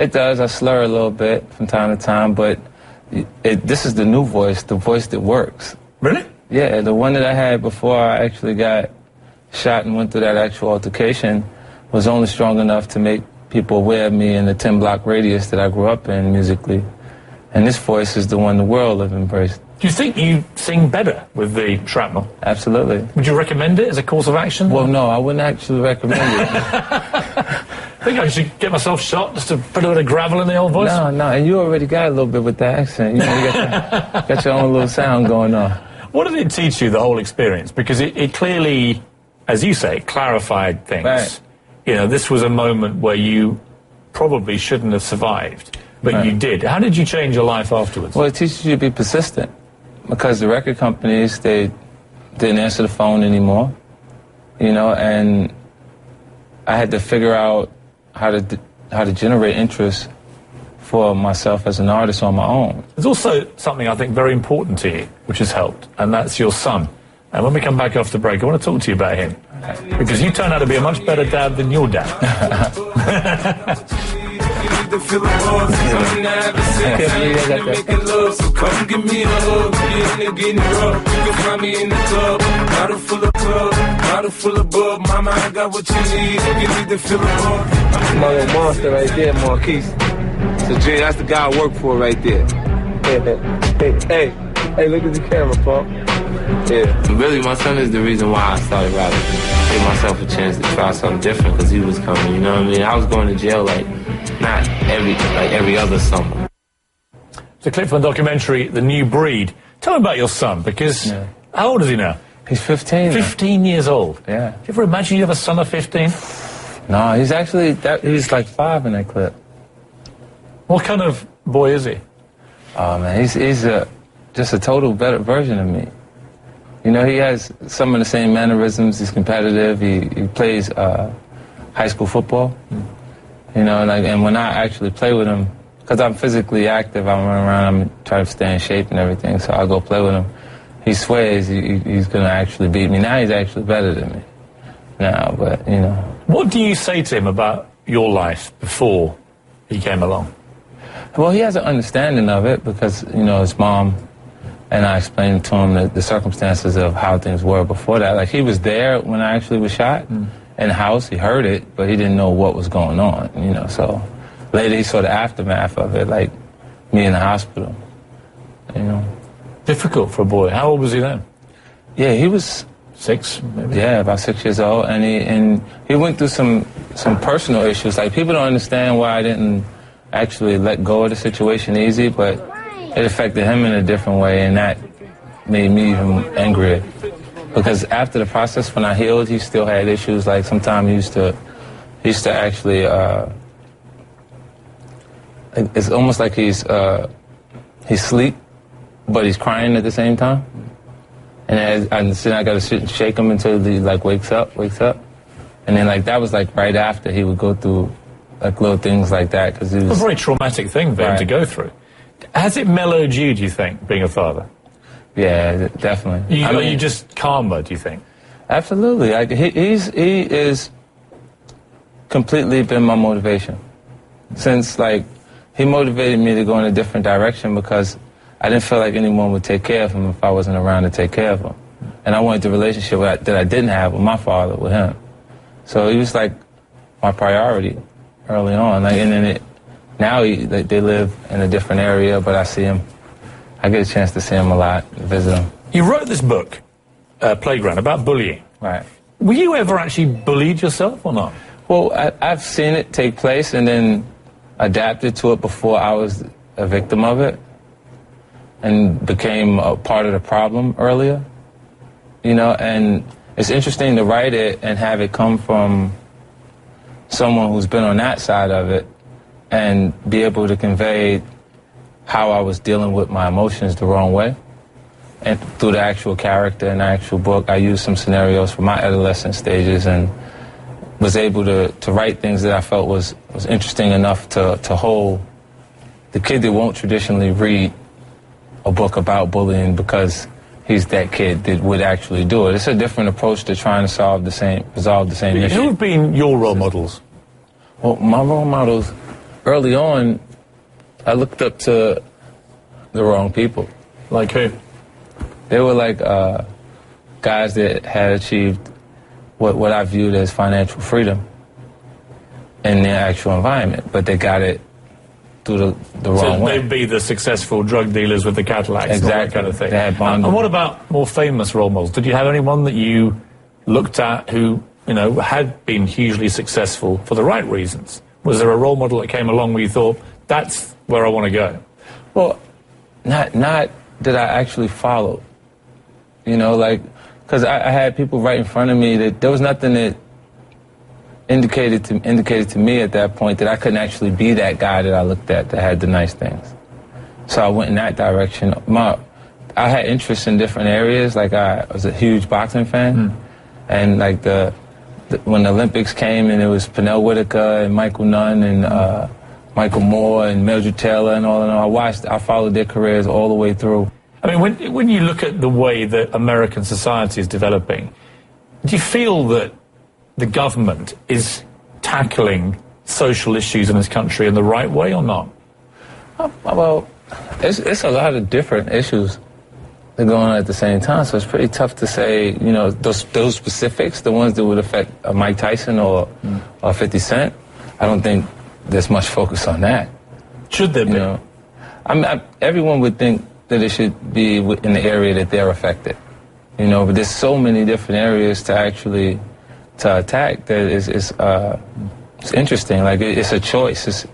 It does. I slur a little bit from time to time, but this is the new voice, the voice that works. Really? Yeah, the one that I had before I actually got shot and went through that actual altercation was only strong enough to make people aware of me in the 10-block radius that I grew up in musically. And this voice is the one the world have embraced. Do you think you sing better with the shrapnel? Absolutely. Would you recommend it as a course of action? Well, no, I wouldn't actually recommend it. I think I should get myself shot just to put a bit of gravel in the old voice. No, and you already got a little bit with that accent. You know, you got your own little sound going on. What did it teach you, the whole experience? Because it clearly, as you say, clarified things. Right. You know, this was a moment where you probably shouldn't have survived, but right. You did. How did you change your life afterwards? Well, it teaches you to be persistent, because the record companies, they didn't answer the phone anymore, you know, and I had to figure out how to generate interest for myself as an artist on my own. There's also something I think very important to you, which has helped, and that's your son. And when we come back after the break, I want to talk to you about him, because you turned out to be a much better dad than your dad. My little monster right there, Marquise. So, Jay, that's the guy I work for right there. Hey, look at the camera, Paul. Yeah. Really, my son is the reason why I started rapping. Give myself a chance to try something different, because he was coming, you know what I mean? I was going to jail not every other summer. It's a clip from the documentary, The New Breed. Tell me about your son, because how old is he now? He's 15. 15 years old. Yeah. Do you ever imagine you have a son of 15? No, he's actually, he's like 5 in that clip. What kind of boy is he? Oh, man, he's just a total better version of me. You know, he has some of the same mannerisms. He's competitive. He plays high school football. You know, and when I actually play with him, because I'm physically active, I run around, I'm trying to stay in shape and everything, so I go play with him. He swears he's going to actually beat me. Now he's actually better than me. Now, but, you know. What do you say to him about your life before he came along? Well, he has an understanding of it because, you know, his mom and I explained to him the circumstances of how things were before that. Like, he was there when I actually was shot in the house. He heard it, but he didn't know what was going on, you know. So later he saw the aftermath of it, like me in the hospital, you know. Difficult for a boy. How old was he then? Yeah, he was 6, maybe? Yeah, about 6 years old, and he went through some personal issues. Like, people don't understand why I didn't actually let go of the situation easy, but it affected him in a different way, and that made me even angrier. Because after the process, when I healed, he still had issues. Like, sometimes he used to actually, it's almost like he's asleep, but he's crying at the same time. And I got to sit and shake him until he, like, wakes up. And then, like, that was, like, right after he would go through, like, little things like that. Cause it was a very traumatic thing for him to go through. Has it mellowed you, do you think, being a father? Yeah, definitely. Are you just calmer, do you think? Absolutely. He is completely been my motivation. Since, like, he motivated me to go in a different direction because I didn't feel like anyone would take care of him if I wasn't around to take care of him. And I wanted the relationship that I didn't have with my father, with him. So he was, like, my priority early on. Like, and then now they live in a different area, but I see him. I get a chance to see him a lot, visit him. You wrote this book, Playground, about bullying. Right. Were you ever actually bullied yourself or not? Well, I've seen it take place and then adapted to it before I was a victim of it and became a part of the problem earlier. You know, and it's interesting to write it and have it come from someone who's been on that side of it and be able to convey how I was dealing with my emotions the wrong way. And through the actual character in the actual book, I used some scenarios from my adolescent stages and was able to write things that I felt was interesting enough to hold the kid that won't traditionally read a book about bullying because he's that kid that would actually do it. It's a different approach to trying to resolve the same issue. Who have been your role models? Well, my role models, early on, I looked up to the wrong people. Like who? They were like guys that had achieved what I viewed as financial freedom in their actual environment, but they got it through the wrong way. So they'd be the successful drug dealers with the Cadillacs, exactly. and all that kind of thing. They had bonded. And what about more famous role models? Did you have anyone that you looked at who, you know, had been hugely successful for the right reasons? Was there a role model that came along where you thought, that's where I want to go? Well, not that I actually followed. You know, like, because I had people right in front of me that there was nothing that indicated to me at that point that I couldn't actually be that guy that I looked at that had the nice things. So I went in that direction. I had interests in different areas. Like I was a huge boxing fan, and like when the Olympics came and it was Pernell Whitaker and Michael Nunn and Michael Moore and Mildred Taylor and all, I followed their careers all the way through. I mean, when you look at the way that American society is developing, do you feel that the government is tackling social issues in this country in the right way or not? Well, it's a lot of different issues that are going on at the same time, so it's pretty tough to say, you know, those specifics, the ones that would affect Mike Tyson or 50 Cent. I don't think there's much focus on that. Should there be? You know, everyone would think that it should be in the area that they're affected. You know, but there's so many different areas to actually attack that it's interesting. Like it's a choice. It's,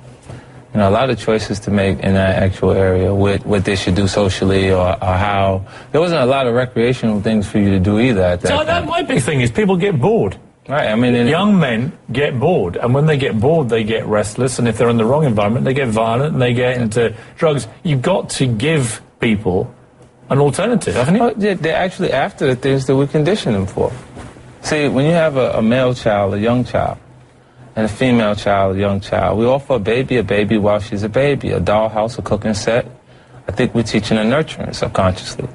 you know, a lot of choices to make in that actual area, what they should do socially or how. There wasn't a lot of recreational things for you to do either at that So my big thing is people get bored. Right, I mean, young men get bored, and when they get bored, they get restless, and if they're in the wrong environment, they get violent and they get into drugs. You've got to give people an alternative, haven't you? Well, they're actually after the things that we condition them for. See, when you have a male child, a young child, and a female child, a young child, we offer a baby while she's a baby, a dollhouse, a cooking set. I think we're teaching and nurturing subconsciously.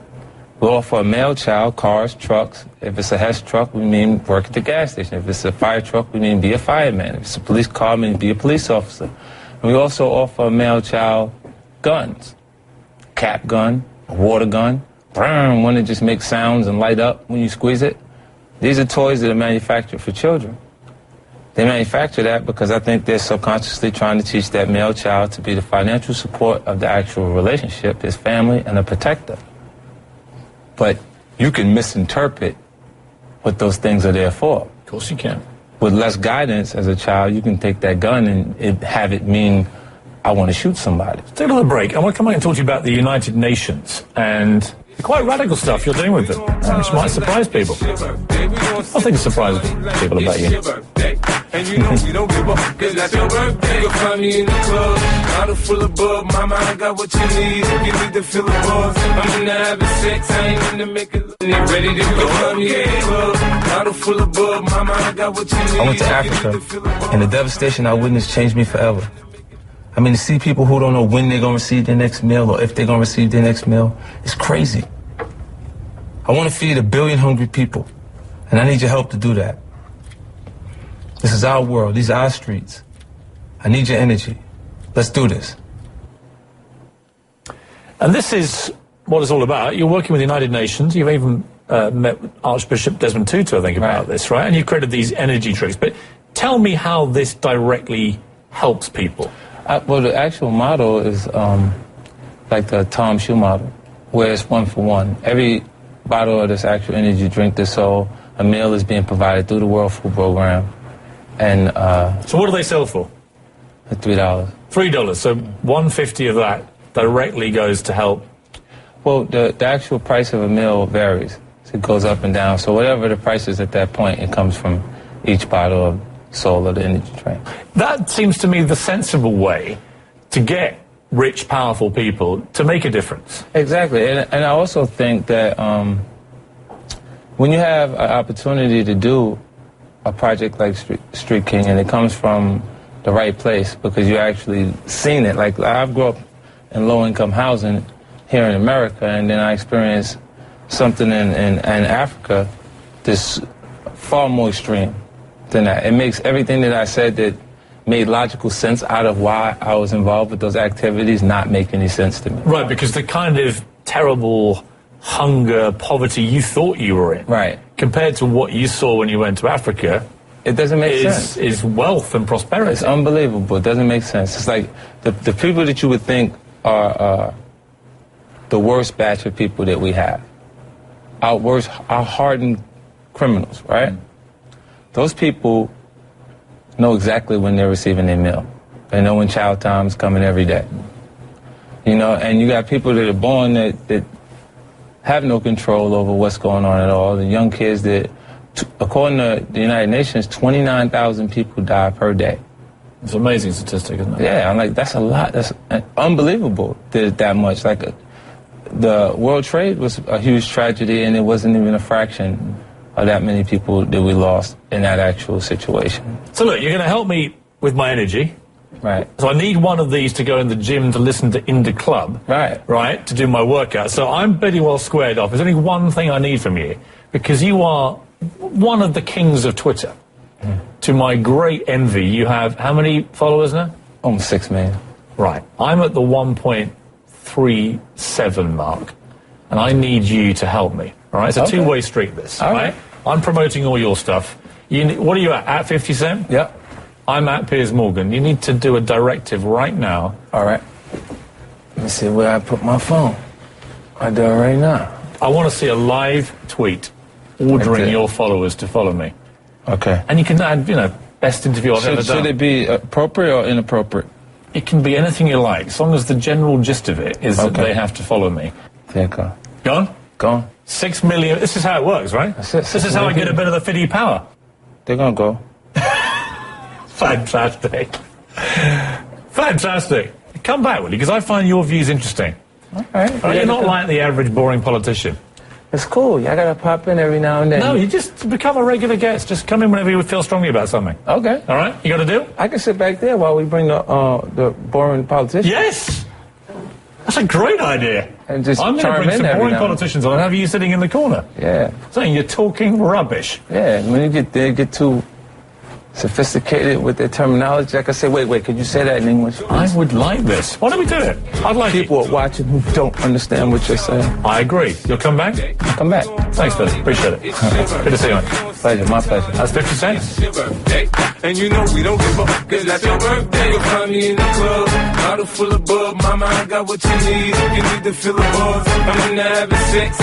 We offer a male child cars, trucks. If it's a Hess truck, we mean work at the gas station. If it's a fire truck, we mean be a fireman. If it's a police car, we mean be a police officer. And we also offer a male child guns. Cap gun, a water gun, one that just makes sounds and light up when you squeeze it. These are toys that are manufactured for children. They manufacture that because I think they're subconsciously trying to teach that male child to be the financial support of the actual relationship, his family, and a protector. But you can misinterpret what those things are there for. Of course you can. With less guidance as a child, you can take that gun and have it mean, I want to shoot somebody. Let's take a little break. I want to come back and talk to you about the United Nations and the quite radical stuff you're doing with them, which might surprise people. I think it surprises people about you. And you know we don't give up, cause that's your birthday. You'll find me in the club, bottle full of bub. Mama, I got what you need, give me the feel of buzz. I'm in the having sex, I ain't in the make it ready to go. Find me in the club, bottle full of bub. Mama, I got what you need. I went to Africa, and the devastation I witnessed changed me forever. I mean, to see people who don't know when they're gonna receive their next meal or if they're gonna receive their next meal, it's crazy. I want to feed 1 billion hungry people, and I need your help to do that. This is our world. These are our streets. I need your energy. Let's do this. And this is what it's all about. You're working with the United Nations. You've even met Archbishop Desmond Tutu, I think, about this, right? And you created these energy drinks. But tell me how this directly helps people. Well, the actual model is like the Tom Shoe model, where it's 1 for 1. Every bottle of this actual energy drink that's sold, a meal is being provided through the World Food Program. And so what do they sell for? $3. $3. So $1.50 of that directly goes to help. Well, the actual price of a meal varies. So it goes up and down. So whatever the price is at that point, it comes from each bottle of soul of the energy drink. That seems to me the sensible way to get rich, powerful people to make a difference. Exactly. And I also think that when you have an opportunity to do a project like Street King, and it comes from the right place because you actually seen it. Like, I've grown up in low-income housing here in America, and then I experienced something in Africa that's far more extreme than that. It makes everything that I said that made logical sense out of why I was involved with those activities not make any sense to me. Right, because the kind of terrible hunger, poverty you thought you were in, Right. compared to what you saw when you went to Africa, It doesn't make sense. is wealth and prosperity. It's unbelievable. It doesn't make sense. It's like the people that you would think are the worst batch of people that we have. Our hardened criminals, right? Those people know exactly when they're receiving their meal. They know when child time's coming every day. You know, and you got people that are born that have no control over what's going on at all. The young kids that, according to the United Nations, 29,000 people die per day. It's an amazing statistic, isn't it? Yeah, I'm like, that's a lot. That's unbelievable that much. Like, the World Trade was a huge tragedy, and it wasn't even a fraction of that many people that we lost in that actual situation. So look, you're going to help me with my energy. Right. So I need one of these to go in the gym to listen to In the Club. Right. Right, to do my workout. So I'm pretty well squared off. There's only one thing I need from you, because you are one of the kings of Twitter. To my great envy, you have how many followers now? Almost 6 million. Right. I'm at the 1.37 mark, and I need you to help me. All right? It's a two-way street, this. All right. I'm promoting all your stuff. What are you at 50 Cent? Yep. I'm at Piers Morgan. You need to do a directive right now. All right. Let me see where I put my phone. I do it right now. I want to see a live tweet ordering Okay. your followers to follow me. Okay. And you can add, best interview I've ever done. Should it be appropriate or inappropriate? It can be anything you like, as long as the general gist of it is that Okay. they have to follow me. There you go. Go on. Go on. 6 million. This is how it works, right? That's it, This 6 is how I get a million. bit of the Fiddy power. They're going to go. Fantastic. Fantastic. Come back, will you? Because I find your views interesting. All right. You're not like the average boring politician. It's cool. I got to pop in every now and then. No, you just become a regular guest. Just come in whenever you feel strongly about something. Okay. All right? You got a deal? I can sit back there while we bring the boring politician. Yes! That's a great idea. And just I'm going to chime bring in some every boring now and- politicians on and have you sitting in the corner. Yeah. Saying you're talking rubbish. Yeah. When you get there, get too sophisticated with their terminology. I can say, wait, could you say that in English? I would like this. Why don't we do it? I'd like People are watching who don't understand what you're saying. I agree. You'll come back? Come back. Thanks, Billy. Appreciate it. Good to see you, mate. Pleasure. My pleasure. That's 50 Cent. Your birthday, and you know we don't give up, cause that's your birthday. You'll find me in the club, bottle full of bub. Mama, I got what you need. You need to feel the buzz. I'm in the having sex.